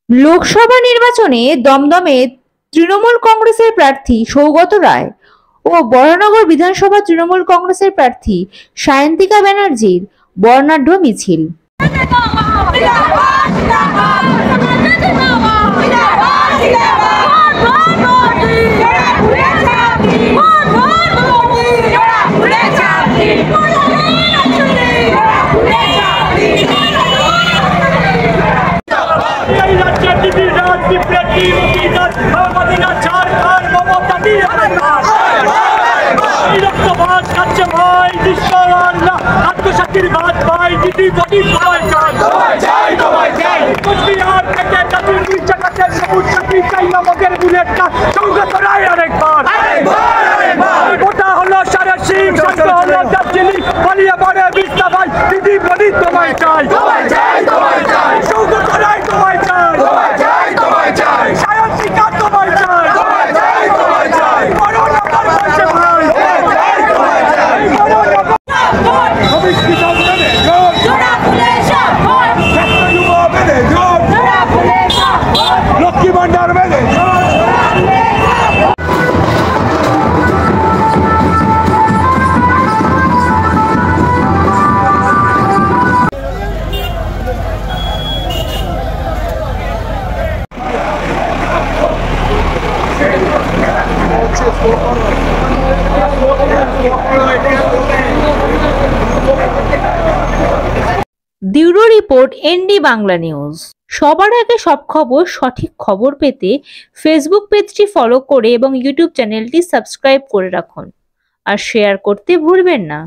লোকসভা নির্বাচনে দমদমে তৃণমূল কংগ্রেসের প্রার্থী সৌগত রায় ও বরানগর বিধানসভা তৃণমূল কংগ্রেসের প্রার্থী সায়ন্তিকা ব্যানার্জির বর্ণাঢ্য মিছিল। Bureau report ND Bangla news. সবার আগে সব খবর, সঠিক খবর পেতে ফেসবুক পেজটি ফলো করে এবং ইউটিউব চ্যানেলটি সাবস্ক্রাইব করে রাখুন আর শেয়ার করতে ভুলবেন না।